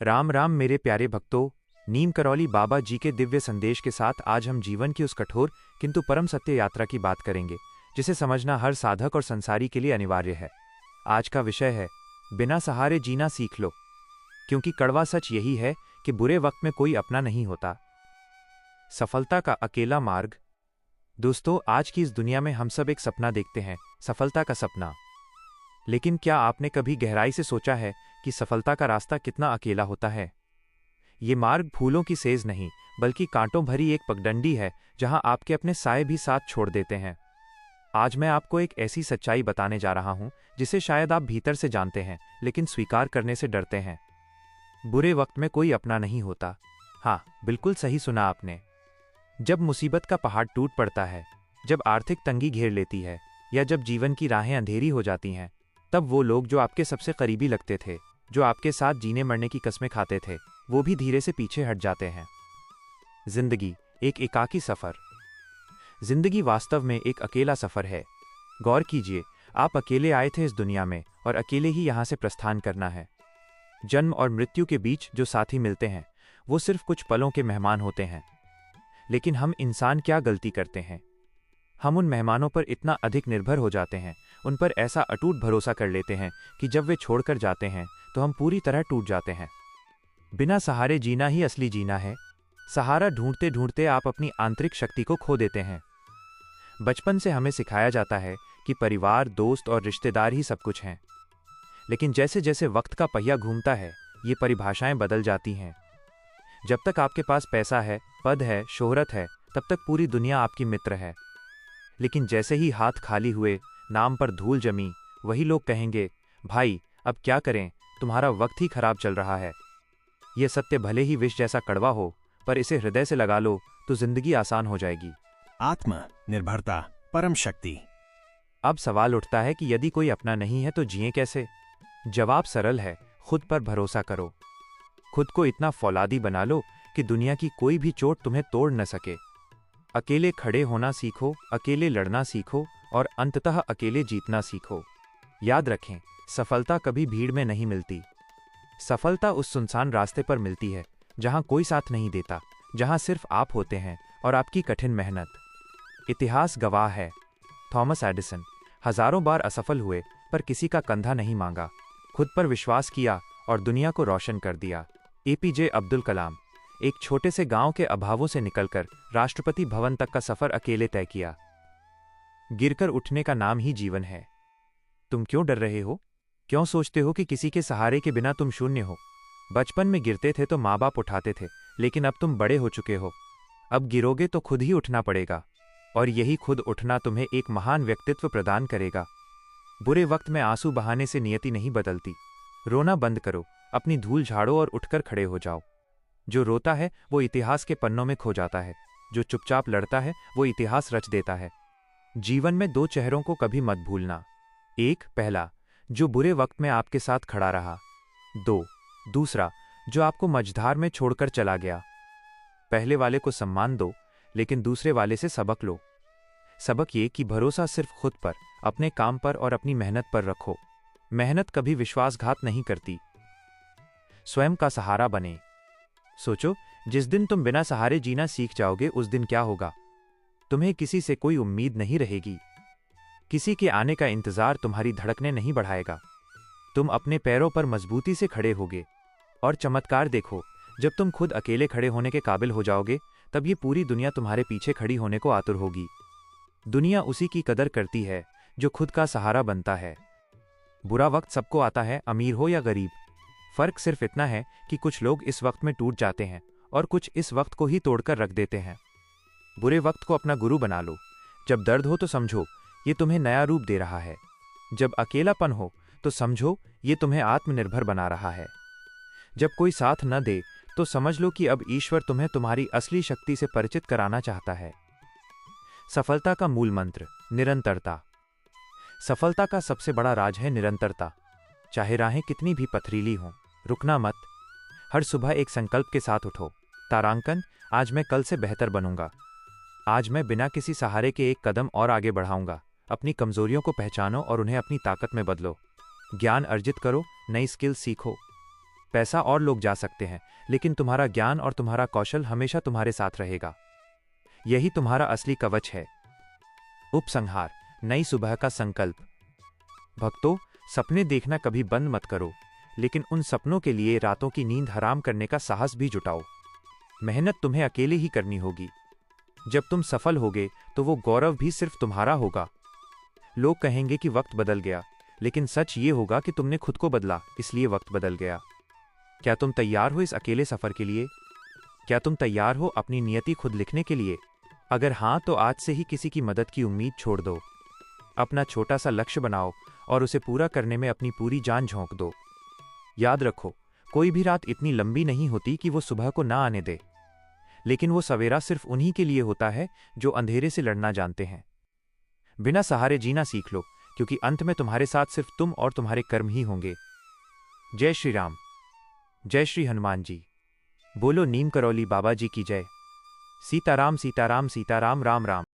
राम राम मेरे प्यारे भक्तों। नीम करौली बाबा जी के दिव्य संदेश के साथ आज हम जीवन की उस कठोर किंतु परम सत्य यात्रा की बात करेंगे जिसे समझना हर साधक और संसारी के लिए अनिवार्य है। आज का विषय है बिना सहारे जीना सीख लो, क्योंकि कड़वा सच यही है कि बुरे वक्त में कोई अपना नहीं होता। सफलता का अकेला मार्ग। दोस्तों, आज की इस दुनिया में हम सब एक सपना देखते हैं, सफलता का सपना। लेकिन क्या आपने कभी गहराई से सोचा है कि सफलता का रास्ता कितना अकेला होता है? ये मार्ग फूलों की सेज नहीं, बल्कि कांटों भरी एक पगडंडी है जहां आपके अपने साए भी साथ छोड़ देते हैं। आज मैं आपको एक ऐसी सच्चाई बताने जा रहा हूं जिसे शायद आप भीतर से जानते हैं, लेकिन स्वीकार करने से डरते हैं। बुरे वक्त में कोई अपना नहीं होता। हाँ, बिल्कुल सही सुना आपने। जब मुसीबत का पहाड़ टूट पड़ता है, जब आर्थिक तंगी घेर लेती है, या जब जीवन की राहें अंधेरी हो जाती हैं, तब वो लोग जो आपके सबसे करीबी लगते थे, जो आपके साथ जीने मरने की कस्में खाते थे, वो भी धीरे से पीछे हट जाते हैं। जिंदगी एक एकाकी सफर। जिंदगी वास्तव में एक अकेला सफर है। गौर कीजिए, आप अकेले आए थे इस दुनिया में और अकेले ही यहां से प्रस्थान करना है। जन्म और मृत्यु के बीच जो साथी मिलते हैं वो सिर्फ कुछ पलों के मेहमान होते हैं। लेकिन हम इंसान क्या गलती करते हैं? हम उन मेहमानों पर इतना अधिक निर्भर हो जाते हैं, उन पर ऐसा अटूट भरोसा कर लेते हैं कि जब वे छोड़कर जाते हैं तो हम पूरी तरह टूट जाते हैं। बिना सहारे जीना ही असली जीना है। सहारा ढूंढते ढूंढते आप अपनी आंतरिक शक्ति को खो देते हैं। बचपन से हमें सिखाया जाता है कि परिवार, दोस्त और रिश्तेदार ही सब कुछ हैं। लेकिन जैसे जैसे वक्त का पहिया घूमता है, ये परिभाषाएं बदल जाती हैं। जब तक आपके पास पैसा है, पद है, शोहरत है, तब तक पूरी दुनिया आपकी मित्र है। लेकिन जैसे ही हाथ खाली हुए, नाम पर धूल जमी, वही लोग कहेंगे, भाई अब क्या करें, तुम्हारा वक्त ही खराब चल रहा है। यह सत्य भले ही विष जैसा कड़वा हो, पर इसे हृदय से लगा लो तो जिंदगी आसान हो जाएगी। आत्मनिर्भरता, परम शक्ति। अब सवाल उठता है कि यदि कोई अपना नहीं है तो जिए कैसे? जवाब सरल है, खुद पर भरोसा करो। खुद को इतना फौलादी बना लो कि दुनिया की कोई भी चोट तुम्हें तोड़ न सके। अकेले खड़े होना सीखो, अकेले लड़ना सीखो और अंततः अकेले जीतना सीखो। याद रखें, सफलता कभी भीड़ में नहीं मिलती। सफलता उस सुनसान रास्ते पर मिलती है जहां कोई साथ नहीं देता, जहां सिर्फ आप होते हैं और आपकी कठिन मेहनत। इतिहास गवाह है, थॉमस एडिसन हजारों बार असफल हुए पर किसी का कंधा नहीं मांगा, खुद पर विश्वास किया और दुनिया को रोशन कर दिया। एपीजे अब्दुल कलाम एक छोटे से गांव के अभावों से निकलकर राष्ट्रपति भवन तक का सफर अकेले तय किया। गिरकर उठने का नाम ही जीवन है। तुम क्यों डर रहे हो? क्यों सोचते हो कि किसी के सहारे के बिना तुम शून्य हो? बचपन में गिरते थे तो माँ बाप उठाते थे, लेकिन अब तुम बड़े हो चुके हो। अब गिरोगे तो खुद ही उठना पड़ेगा, और यही खुद उठना तुम्हें एक महान व्यक्तित्व प्रदान करेगा। बुरे वक्त में आंसू बहाने से नियति नहीं बदलती। रोना बंद करो, अपनी धूल झाड़ो और उठकर खड़े हो जाओ। जो रोता है वो इतिहास के पन्नों में खो जाता है, जो चुपचाप लड़ता है वो इतिहास रच देता है। जीवन में दो चेहरों को कभी मत भूलना। एक, पहला जो बुरे वक्त में आपके साथ खड़ा रहा। दूसरा जो आपको मझधार में छोड़कर चला गया। पहले वाले को सम्मान दो, लेकिन दूसरे वाले से सबक लो। सबक ये कि भरोसा सिर्फ खुद पर, अपने काम पर और अपनी मेहनत पर रखो। मेहनत कभी विश्वासघात नहीं करती। स्वयं का सहारा बने। सोचो, जिस दिन तुम बिना सहारे जीना सीख जाओगे उस दिन क्या होगा? तुम्हें किसी से कोई उम्मीद नहीं रहेगी। किसी के आने का इंतजार तुम्हारी धड़कनें नहीं बढ़ाएगा। तुम अपने पैरों पर मजबूती से खड़े होगे। और चमत्कार देखो, जब तुम खुद अकेले खड़े होने के काबिल हो जाओगे, तब ये पूरी दुनिया तुम्हारे पीछे खड़ी होने को आतुर होगी। दुनिया उसी की कदर करती है जो खुद का सहारा बनता है। बुरा वक्त सबको आता है, अमीर हो या गरीब। फर्क सिर्फ इतना है कि कुछ लोग इस वक्त में टूट जाते हैं और कुछ इस वक्त को ही तोड़कर रख देते हैं। बुरे वक्त को अपना गुरु बना लो। जब दर्द हो तो समझो ये तुम्हें नया रूप दे रहा है। जब अकेलापन हो तो समझो ये तुम्हें आत्मनिर्भर बना रहा है। जब कोई साथ न दे तो समझ लो कि अब ईश्वर तुम्हें तुम्हारी असली शक्ति से परिचित कराना चाहता है। सफलता का मूल मंत्र, निरंतरता। सफलता का सबसे बड़ा राज है निरंतरता। चाहे राहें कितनी भी पथरीली हों, रुकना मत। हर सुबह एक संकल्प के साथ उठो। तारांकन, आज मैं कल से बेहतर बनूंगा। आज मैं बिना किसी सहारे के एक कदम और आगे बढ़ाऊंगा। अपनी कमजोरियों को पहचानो और उन्हें अपनी ताकत में बदलो। ज्ञान अर्जित करो, नई स्किल सीखो। पैसा और लोग जा सकते हैं, लेकिन तुम्हारा ज्ञान और तुम्हारा कौशल हमेशा तुम्हारे साथ रहेगा। यही तुम्हारा असली कवच है। उपसंहार, नई सुबह का संकल्प। भक्तों, सपने देखना कभी बंद मत करो, लेकिन उन सपनों के लिए रातों की नींद हराम करने का साहस भी जुटाओ। मेहनत तुम्हें अकेले ही करनी होगी। जब तुम सफल होगे तो वो गौरव भी सिर्फ तुम्हारा होगा। लोग कहेंगे कि वक्त बदल गया, लेकिन सच ये होगा कि तुमने खुद को बदला, इसलिए वक्त बदल गया। क्या तुम तैयार हो इस अकेले सफर के लिए? क्या तुम तैयार हो अपनी नियति खुद लिखने के लिए? अगर हाँ, तो आज से ही किसी की मदद की उम्मीद छोड़ दो। अपना छोटा सा लक्ष्य बनाओ और उसे पूरा करने में अपनी पूरी जान झोंक दो। याद रखो, कोई भी रात इतनी लंबी नहीं होती कि वो सुबह को ना आने दे, लेकिन वो सवेरा सिर्फ उन्हीं के लिए होता है जो अंधेरे से लड़ना जानते हैं। बिना सहारे जीना सीख लो, क्योंकि अंत में तुम्हारे साथ सिर्फ तुम और तुम्हारे कर्म ही होंगे। जय श्री राम। जय श्री हनुमान जी। बोलो नीम करौली बाबा जी की जय। सीताराम सीताराम सीताराम, राम राम।